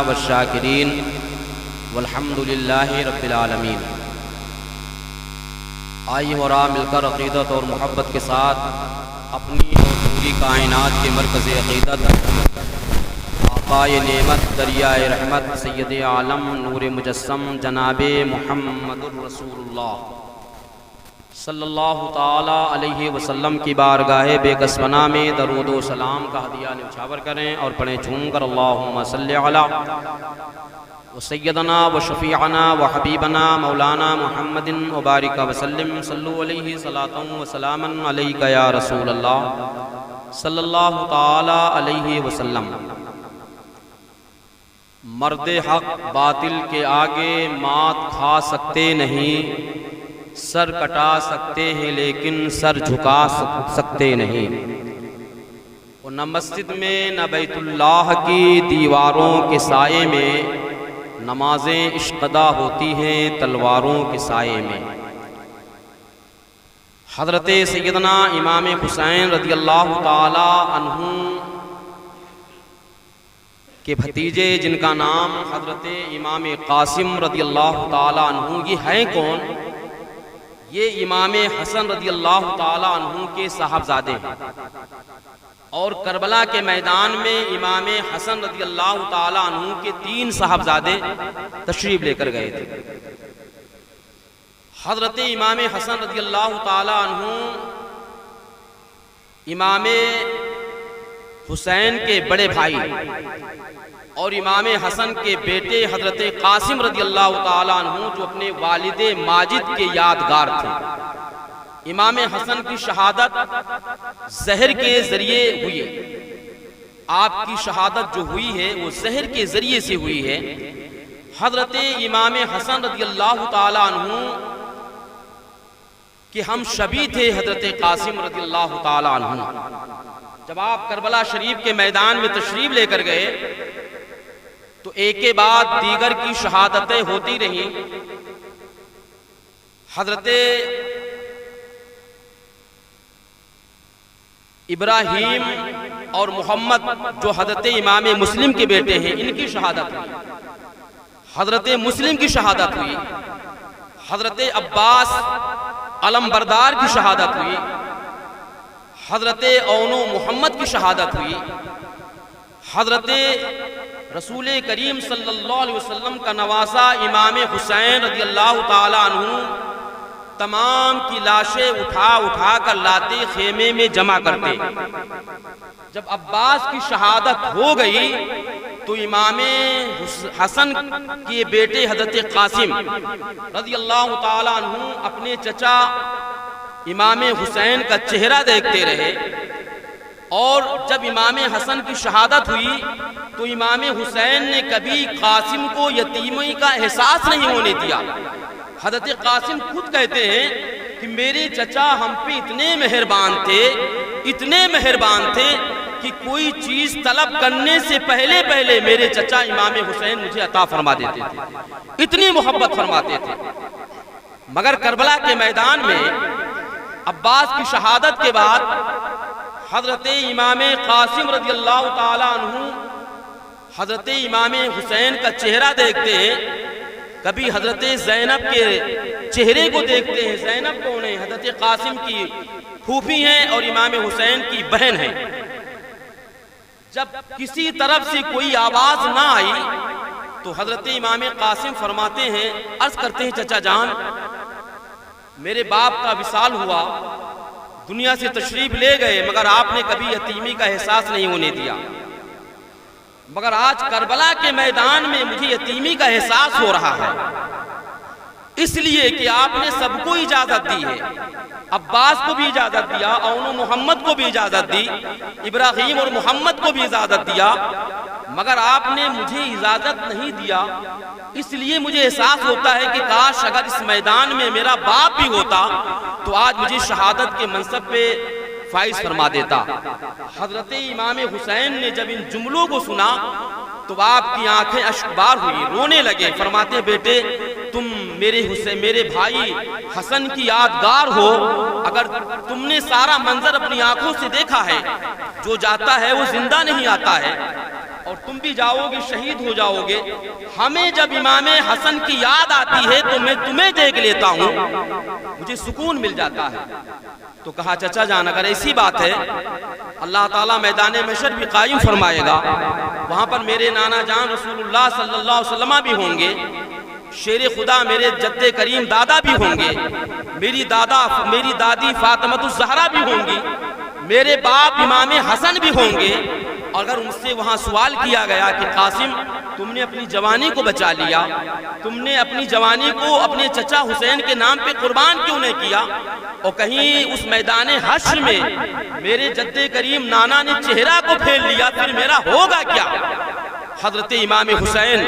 والشاکرین والحمد للہ رب العالمین۔ آئیے اور مل کر عقیدت اور محبت کے ساتھ اپنی اور پوری کائنات کے مرکز عقیدت آقائے نعمت دریائے رحمت سید عالم نور مجسم جناب محمد الرسول اللہ صلی اللہ تعالی علیہ وسلم کی بارگاہ بے کس پناہ میں درود و سلام کا ہدیہ نچھاور کریں اور پڑھیں جھوم کر اللہم صلی علی سیدنا و شفیعنا و حبیبنا مولانا محمد وبارک وسلم صلو علیہ صلاۃ و سلاما علیک یا رسول اللہ صلی اللہ تعالی علیہ وسلم۔ مرد حق باطل کے آگے مات کھا سکتے نہیں، سر کٹا سکتے ہیں لیکن سر جھکا سکتے نہیں۔ اور نہ مسجد میں نہ بیت اللہ کی دیواروں کے سائے میں نمازیں عشقدہ ہوتی ہیں تلواروں کے سائے میں۔ حضرت سیدنا امام حسین رضی اللہ تعالی عنہ کے بھتیجے جن کا نام حضرت امام قاسم رضی اللہ تعالی عنہ یہ ہیں کون؟ یہ امام حسن رضی اللہ تعالی عنہ کے صاحبزادے ہیں، اور کربلا کے میدان میں امام حسن رضی اللہ تعالی عنہ کے 3 صاحبزادے تشریف لے کر گئے تھے۔ حضرت امام حسن رضی اللہ تعالی عنہ امام حسین کے بڑے بھائی اور امام حسن کے بیٹے حضرت قاسم رضی اللہ تعالی عنہ جو اپنے والد ماجد کے یادگار تھے۔ امام حسن کی شہادت زہر کے ذریعے ہوئی ہے، آپ کی شہادت جو ہوئی ہے وہ زہر کے ذریعے سے ہوئی ہے۔ حضرت امام حسن رضی اللہ تعالی عنہ کہ ہم شبیہ تھے حضرت قاسم رضی اللہ تعالی عنہ۔ جب آپ کربلا شریف کے میدان میں تشریف لے کر گئے تو ایک کے بعد دیگر کی شہادتیں ہوتی رہیں۔ حضرت ابراہیم اور محمد جو حضرت امام مسلم کے بیٹے ہیں ان کی شہادت ہوئی، حضرت مسلم کی شہادت ہوئی، حضرت عباس علم بردار کی شہادت ہوئی، حضرت اون و محمد کی شہادت ہوئی، حضرت رسول کریم صلی اللہ علیہ وسلم کا نواسا امام حسین رضی اللہ تعالی عنہ تمام کی لاشیں اٹھا کر لاتے خیمے میں جمع کرتے۔ جب عباس کی شہادت ہو گئی تو امام حسن کے بیٹے حضرت قاسم رضی اللہ تعالی عنہ اپنے چچا امام حسین کا چہرہ دیکھتے رہے، اور جب امام حسن کی شہادت ہوئی تو امام حسین نے کبھی قاسم کو یتیمی کا احساس نہیں ہونے دیا۔ حضرت قاسم خود کہتے ہیں کہ میرے چچا ہم پہ اتنے مہربان تھے کہ کوئی چیز طلب کرنے سے پہلے میرے چچا امام حسین مجھے عطا فرما دیتے تھے، اتنی محبت فرماتے تھے۔ مگر کربلا کے میدان میں عباس کی شہادت کے بعد حضرت امام قاسم رضی اللہ تعالی عنہ حضرت امام حسین کا چہرہ دیکھتے ہیں، کبھی حضرت زینب کے چہرے کو دیکھتے ہیں۔ زینب کون ہے؟ حضرت قاسم کی پھوپھی ہیں اور امام حسین کی بہن ہیں۔ جب کسی طرف سے کوئی آواز نہ آئی تو حضرت امام قاسم فرماتے ہیں، عرض کرتے ہیں چچا جان میرے باپ کا وصال ہوا، دنیا سے تشریف لے گئے، مگر آپ نے کبھی یتیمی کا احساس نہیں ہونے دیا، مگر آج کربلا کے میدان میں مجھے یتیمی کا احساس ہو رہا ہے، اس لیے کہ آپ نے سب کو اجازت دی ہے، عباس کو بھی اجازت دیا، اون و محمد کو بھی اجازت دی، ابراہیم اور محمد کو بھی اجازت دیا، مگر آپ نے مجھے اجازت نہیں دیا۔ اس لیے مجھے احساس ہوتا ہے کہ کاش اگر اس میدان میں میرا باپ بھی ہوتا تو آج مجھے شہادت کے منصب پہ فائز فرما دیتا۔ حضرت امام حسین نے جب ان جملوں کو سنا تو آپ کی آنکھیں اشکبار ہوئی، رونے لگے، فرماتے بیٹے تم میرے بھائی حسن کی یادگار ہو، اگر تم نے سارا منظر اپنی آنکھوں سے دیکھا ہے، جو جاتا ہے وہ زندہ نہیں آتا ہے، اور تم بھی جاؤ گے شہید ہو جاؤ گے. ہمیں جب امام حسن کی یاد آتی ہے تو میں تمہیں دیکھ لیتا ہوں, مجھے سکون مل جاتا ہے. تو کہا چچا جان اگر ایسی بات ہے اللہ تعالیٰ میدان محشر بھی قائم فرمائے گا, وہاں پر میرے نانا جان رسول اللہ صلی اللہ علیہ وسلم بھی ہوں گے, شیر خدا میرے جد کریم دادا بھی ہوں گے, میری دادی فاطمۃ الزہرا بھی ہوں گی, میرے باپ امام حسن بھی ہوں گے. اگر ان سے وہاں سوال کیا گیا کہ قاسم تم نے اپنی جوانی کو بچا لیا, تم نے اپنی جوانی کو اپنے چچا حسین کے نام پہ قربان کیوں نہیں کیا, اور کہیں اس میدان حشر میں میرے جد کریم نانا نے چہرہ کو پھیر لیا, پھر میرا ہوگا کیا؟ حضرت امام حسین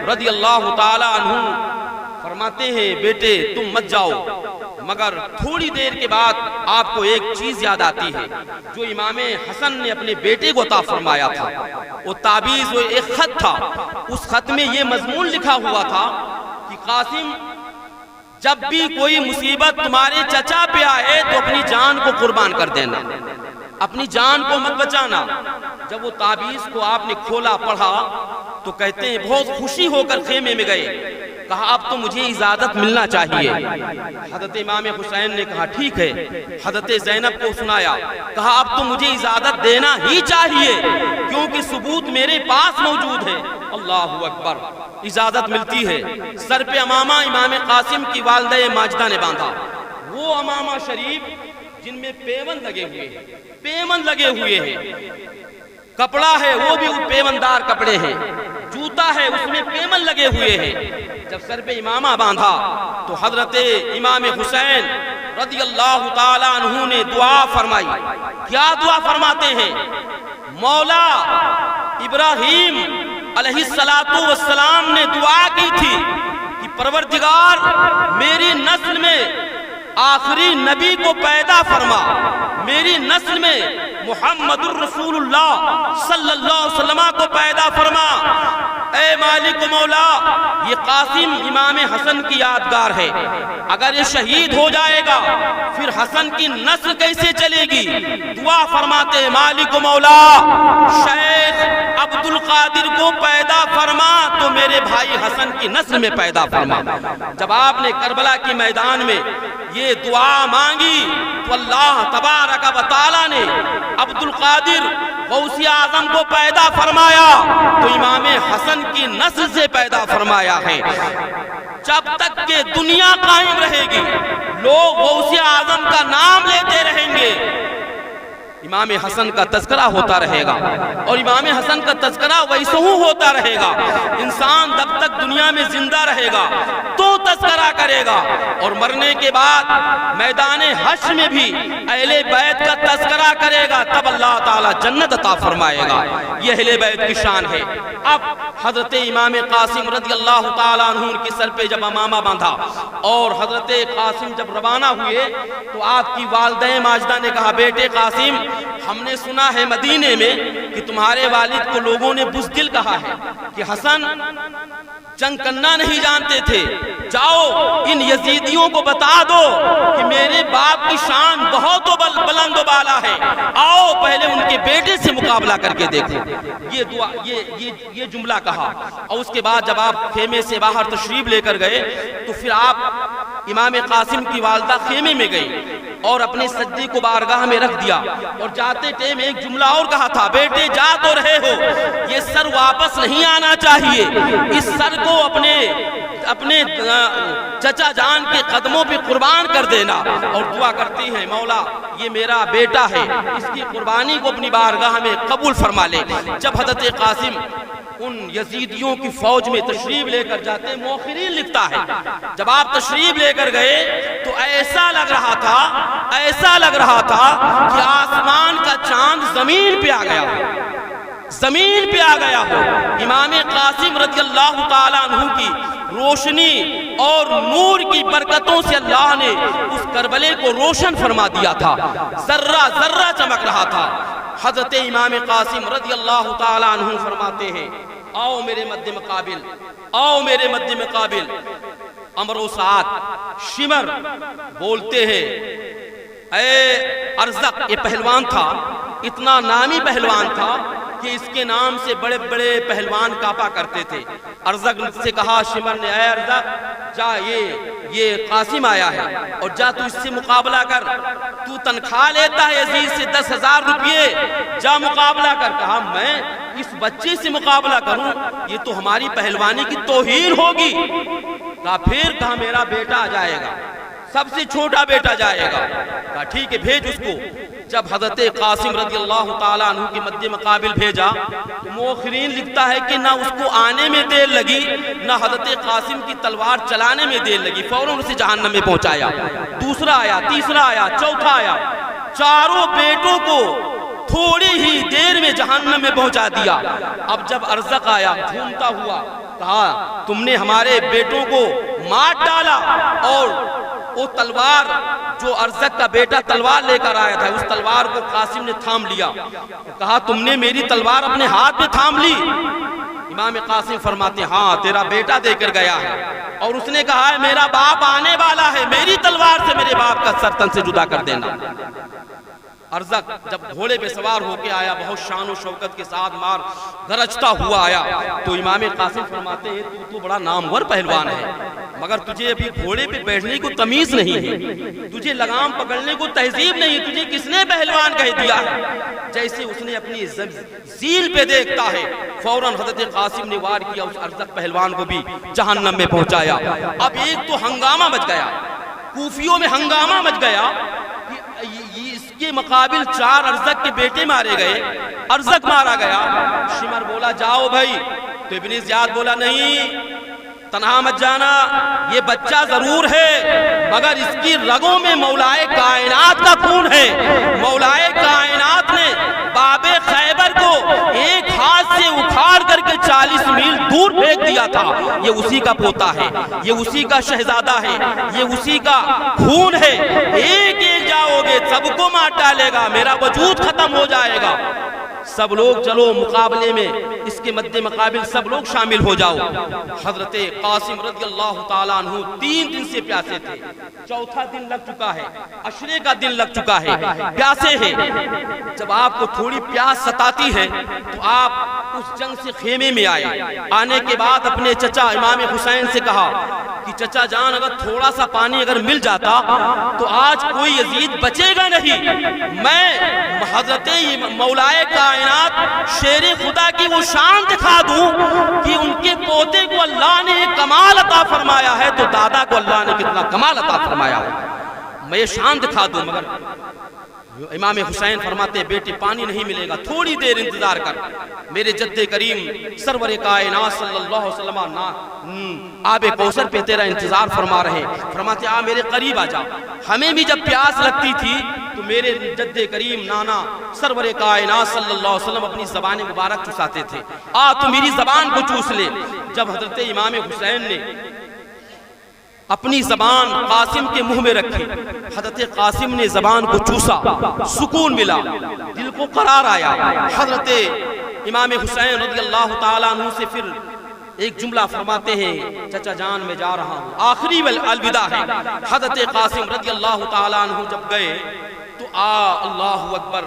رضی اللہ تعالی عنہ فرماتے ہیں بیٹے تم مت جاؤ, مگر تھوڑی دیر کے بعد آپ کو ایک چیز یاد آتی ہے جو امام حسن نے اپنے بیٹے کو عطا فرمایا تھا. وہ تعبیز, وہ ایک خط تھا, اس خط میں یہ مضمون لکھا ہوا تھا کہ قاسم جب بھی کوئی مصیبت تمہارے چچا پہ آئے تو اپنی جان کو قربان کر دینا, اپنی جان کو مت بچانا. جب وہ تعبیز کو آپ نے کھولا پڑھا تو کہتے ہیں بہت خوشی ہو کر خیمے میں گئے, کہا اب تو مجھے اجازت ملنا چاہیے. حضرت امام حسین نے کہا ٹھیک ہے. حضرت زینب کو سنایا, کہا اب تو مجھے اجازت دینا ہی چاہیے کیونکہ ثبوت میرے پاس موجود ہے. اللہ اکبر, اجازت ملتی ہے. سر پہ امامہ امام قاسم کی والدہ ماجدہ نے باندھا, وہ امامہ شریف جن میں پیوند لگے ہوئے ہیں, پیوند لگے ہوئے ہیں, کپڑا ہے وہ بھی پیوندار کپڑے ہیں, جوتا ہے اس میں پیمن لگے ہوئے ہیں. جب سر پہ امامہ باندھا تو حضرت امام حسین رضی اللہ تعالی عنہ نے دعا فرمائی. کیا دعا فرماتے ہیں؟ مولا ابراہیم علیہ السلام نے دعا کی تھی کہ پروردگار میری نسل میں آخری نبی کو پیدا فرما, میری نسل میں محمد الرسول اللہ صلی اللہ علیہ وسلم کو پیدا فرما. اے مالک مولا, یہ قاسم امام حسن کی یادگار ہے, اگر یہ شہید ہو جائے گا پھر حسن کی نسل کیسے چلے گی؟ دعا فرماتے ہیں مالک مولا شیخ عبد القادر کو پیدا فرما تو میرے بھائی حسن کی نسل میں پیدا فرما. جب آپ نے کربلا کے میدان میں یہ دعا مانگی تو اللہ تبارک و تعالی نے عبد القادر غوث اعظم کو پیدا فرمایا تو امام حسن کی نسل سے پیدا فرمایا ہے. جب تک کہ دنیا قائم رہے گی لوگ غوث اعظم کا نام لیتے رہیں گے, امام حسن کا تذکرہ ہوتا رہے گا اور امام حسن کا تذکرہ ویسے ہی ہوتا رہے گا. انسان جب تک دنیا میں زندہ رہے گا تو تذکرہ کرے گا, اور مرنے کے بعد میدان حشر میں بھی اہل بیت کا تذکرہ کرے گا, تب اللہ تعالی جنت عطا فرمائے گا. یہ اہل بیت کی شان ہے. اب حضرت امام قاسم رضی اللہ تعالی عنہ کے سر پہ جب امامہ باندھا اور حضرت قاسم جب روانہ ہوئے تو آپ کی والدہ ماجدہ نے کہا بیٹے قاسم ہم نے سنا ہے مدینے میں کہ تمہارے والد کو لوگوں نے بزدل کہا ہے کہ حسن جنگ کرنا نہیں جانتے تھے, جاؤ ان یزیدیوں کو بتا دو کہ میرے باپ کی شان بہت بلند و بالا ہے, آؤ پہلے ان کے بیٹے سے مقابلہ کر کے دیکھو. یہ دعا یہ جملہ کہا, اور اس کے بعد جب آپ خیمے سے باہر تشریف لے کر گئے تو پھر آپ امام قاسم کی والدہ خیمے میں گئی اور اپنے سجدے کو بارگاہ میں رکھ دیا, اور جاتے ٹائم ایک جملہ اور کہا تھا بیٹے جا تو رہے ہو, یہ سر واپس نہیں آنا چاہیے, اس سر کو اپنے چچا جان کے قدموں پہ قربان کر دینا. اور دعا کرتی ہیں مولا یہ میرا بیٹا ہے, اس کی قربانی کو اپنی بارگاہ میں قبول فرما لے. جب حضرت قاسم ان یزیدیوں کی فوج میں تشریف لے کر جاتے, مؤخرین لکھتا ہے جب آپ تشریف لے کر گئے تو ایسا لگ رہا تھا کہ آسمان کا چاند زمین پہ آ گیا ہو. امام قاسم رضی اللہ تعالی عنہ کی روشنی اور نور کی برکتوں سے اللہ نے اس کربلے کو روشن فرما دیا تھا, ذرہ ذرہ چمک رہا تھا. حضرت امام قاسم رضی اللہ تعالی عنہ فرماتے ہیں آؤ میرے مد مقابل. امر و سعد شمر بولتے ہیں اے ارزق, یہ پہلوان تھا, اتنا نامی پہلوان تھا کہ اس کے نام سے بڑے بڑے پہلوان کاپا کرتے تھے۔ ارزق سے کہا شمر نے، اے ارزق جا، یہ قاسم آیا ہے اور جا تو اس سے مقابلہ کر، تو تنخواہ لیتا ہے یزید سے 10,000 روپیے، جا مقابلہ کر۔ کہا میں اس بچے سے مقابلہ کروں؟ یہ تو ہماری پہلوانی کی توہین ہوگی۔ کہا پھر کہا میرا بیٹا آ جائے گا، سب سے چھوٹا بیٹا جائے گا۔ کہا ٹھیک ہے بھیج اس کو۔ جب حضرت قاسم رضی اللہ تعالیٰ عنہ کے مد مقابل بھیجا تو مؤخرین لکھتا ہے کہ نہ اس کو آنے میں دیر لگی، نہ حضرت قاسم کی تلوار چلانے میں دیر لگی، فوراً اسے جہنم میں پہنچایا۔ دوسرا آیا، تیسرا آیا، چوتھا آیا، چاروں بیٹوں کو تھوڑی ہی دیر میں جہنم میں پہنچا دیا۔ اب جب ارزق آیا گھومتا ہوا، کہا تم نے ہمارے بیٹوں کو مار ڈالا، اور وہ تلوار جو ارزق کا بیٹا تلوار لے کر آیا تھا، اس تلوار کو قاسم نے تھام لیا۔ کہا تم نے میری تلوار اپنے ہاتھ میں تھام لی؟ امام قاسم فرماتے ہیں ہاں تیرا بیٹا دے کر گیا ہے، اور اس نے کہا ہے میرا باپ آنے والا ہے، میری تلوار سے میرے باپ کا سر تن سے جدا کر دینا۔ ارزق جب گھوڑے پہ سوار ہو کے آیا، بہت شان و شوکت کے ساتھ مار گرجتا ہوا آیا، تو امام قاسم فرماتے ہیں تو بڑا نامور پہلوان ہے، مگر تجھے ابھی گھوڑے پہ بیٹھنے کو تمیز نہیں ہے، تجھے لگام پکڑنے کو تہذیب نہیں، تجھے کس نے پہلوان کہہ دیا ہے؟ جیسے اس نے اپنی ذیل پہ دیکھتا ہے، فوراً حضرت قاسم نے وار کیا، اس ارزق پہلوان کو بھی جہنم میں پہنچایا۔ اب ایک تو ہنگامہ مچ گیا، کوفیوں میں ہنگامہ مچ گیا کہ اس کے مقابل 4 ارزق کے بیٹے مارے گئے، ارزق مارا گیا۔ شمر بولا جاؤ بھائی، تو ابن زیاد بولا نہیں، تنہا مت جانا، یہ بچہ ضرور ہے مگر اس کی رگوں میں مولائے کائنات کا خون ہے۔ مولائے کائنات نے باب خیبر کو ایک ہاتھ سے اکھاڑ کر کے 40 میل دور پھینک دیا تھا، یہ اسی کا پوتا ہے، یہ اسی کا شہزادہ ہے، یہ اسی کا خون ہے۔ ایک ایک جاؤ گے سب کو مار ڈالے گا، میرا وجود ختم ہو جائے گا۔ سب لوگ چلو مقابلے میں، اس کے مد مقابل سب لوگ شامل ہو جاؤ۔ حضرت قاسم رضی اللہ تعالیٰ عنہ 3 دن سے پیاسے تھے، چوتھا دن لگ چکا ہے، عشرے کا دن لگ چکا ہے، پیاسے ہیں۔ جب آپ کو تھوڑی پیاس ستاتی ہے تو آپ اس جنگ سے خیمے میں آئے، آنے کے بعد اپنے چچا امام حسین سے کہا کہ چچا جان اگر تھوڑا سا پانی اگر مل جاتا تو آج کوئی یزید بچے گا نہیں، میں حضرت مولائے کائنات شیر خدا کی وہ شان دکھا دوں کہ ان کے پوتے کو اللہ نے کمال عطا فرمایا ہے تو دادا کو اللہ نے کتنا کمال عطا فرمایا ہے، میں یہ شان دکھا دوں۔ مگر امام حسین فرماتے بیٹے پانی نہیں ملے گا، تھوڑی دیر انتظار کر، میرے جد کریم سرور کائنات صلی اللہ علیہ وسلم آب کوثر پہ تیرا انتظار فرما رہے، فرماتے آ میرے قریب آ جا۔ ہمیں بھی جب پیاس لگتی تھی تو میرے جد کریم نانا سرور کائنات صلی اللہ علیہ وسلم اپنی زبان مبارک چوساتے تھے، آ تو میری زبان کو چوس لے۔ جب حضرت امام حسین نے اپنی زبان قاسم کے منہ میں رکھی، حضرت قاسم نے زبان کو چوسا، سکون ملا، دل کو قرار آیا۔ حضرت امام حسین رضی اللہ تعالیٰ عنہ سے پھر ایک جملہ فرماتے ہیں چچا جان میں جا رہا ہوں، آخری الوداع ہے۔ حضرت قاسم رضی اللہ تعالیٰ عنہ جب گئے تو اللہ اکبر،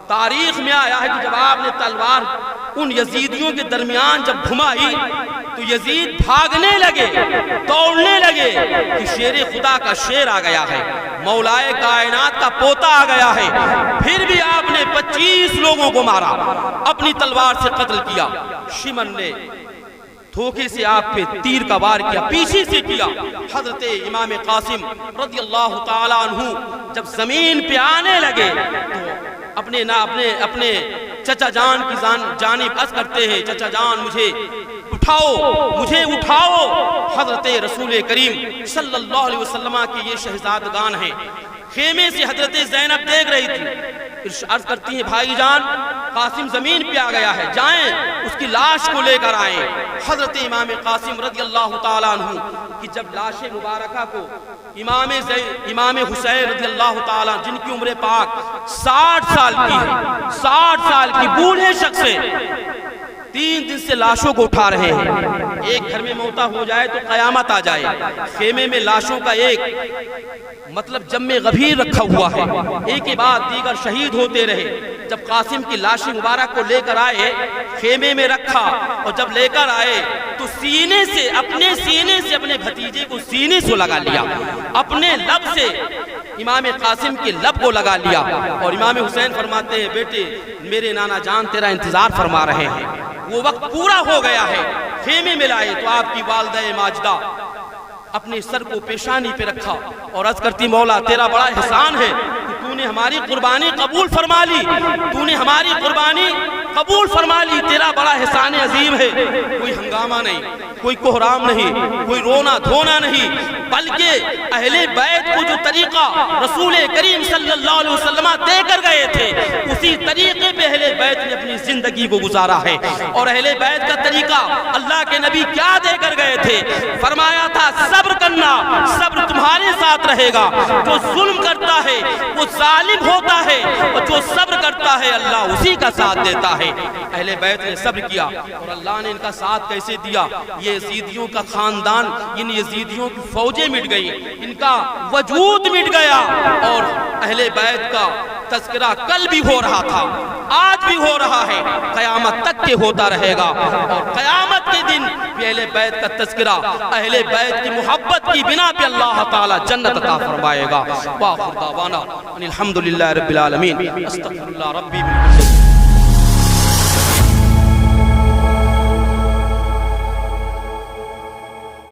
تاریخ میں آیا ہے کہ جب آپ نے تلوار ان یزیدیوں کے درمیان جب گھمائی تو یزید بھاگنے لگے، دوڑنے لگے کہ شیر خدا کا شیر آ گیا ہے، مولائے کائنات کا پوتا آ گیا ہے۔ پھر بھی آپ نے 25 لوگوں کو مارا، اپنی تلوار سے قتل کیا۔ شمن نے دھوکے سے آپ پہ تیر کا وار کیا، پیچھے سے کیا۔ حضرت امام قاسم رضی اللہ تعالیٰ عنہ جب زمین پہ آنے لگے تو اپنے چچا جان کی جانب عرض کرتے ہیں چچا جان مجھے اٹھاؤ۔ حضرت رسول کریم صلی اللہ علیہ وسلم کی یہ شہزادگان ہیں۔ خیمے سے حضرت زینب دیکھ رہی تھی، عرض کرتی ہیں بھائی جان قاسم زمین پہ آ گیا ہے، جائیں اس کی لاش کو لے کر آئیں۔ حضرت امام قاسم رضی اللہ تعالیٰ عنہ کی جب لاش مبارکہ کو امام حسین رضی اللہ تعالیٰ جن کی عمر پاک 60 سال کی ہے، 60 سال کی بوڑھے شخص سے 3 دن سے لاشوں کو اٹھا رہے ہیں. ایک گھر میں موتا ہو جائے تو قیامت آ جائے. خیمے میں لاشوں کا ایک مطلب جم غفیر رکھا ہوا ہے. ایک کے بعد دیگر شہید ہوتے رہے. جب قاسم کی لاش مبارک کو لے کر آئے, خیمے میں رکھا, اور جب لے کر آئے تو سینے سے اپنے بھتیجے کو سینے سے لگا لیا, اپنے لب سے امام قاسم کے لب کو لگا لیا. اور امام حسین فرماتے ہیں, بیٹے میرے نانا جان تیرا انتظار فرما رہے ہیں, وہ وقت پورا ہو گیا ہے. خیمے میں لائے تو آپ کی والدہ ماجدہ اپنے سر کو پیشانی پہ رکھا اور عرض کرتی, مولا تیرا بڑا احسان ہے کہ تو نے ہماری قربانی قبول فرما لی, تو نے ہماری قربانی قبول فرما لی, تیرا بڑا احسان عظیم ہے. کوئی ہنگامہ نہیں, کوئی کوہرام نہیں, کوئی رونا دھونا نہیں, بلکہ اہل بیت کو جو طریقہ رسول کریم صلی اللہ علیہ وسلم دے کر گئے تھے, اسی طریقے پہ اہل بیت نے اپنی زندگی کو گزارا ہے. اور اہل بیت کا طریقہ اللہ کے نبی کیا دے کر گئے تھے؟ فرمایا تھا صبر کرنا, صبر تمہارے ساتھ رہے گا. جو ظلم کرتا ہے وہ ظالم ہوتا ہے, اور جو صبر کرتا ہے اللہ اسی کا ساتھ دیتا ہے. اہل بیت نے صبر کیا اور اللہ نے ان کا ساتھ کیسے دیا. یہ یزیدیوں کا خاندان, ان یزیدیوں کی فوجیں مٹ گئی, ان کا وجود مٹ گیا. اور اہل بیت کا تذکرہ کل بھی ہو رہا تھا, آج بھی ہو رہا ہے, قیامت تک کے ہوتا رہے گا. اور قیامت کے دن اہل بیت کا تذکرہ, اہل بیت کی محبت کی بنا پہ اللہ تعالی جنت عطا فرمائے گا. وآخر دعوانا ان الحمدللہ رب العالمین. استغفر اللہ ربی من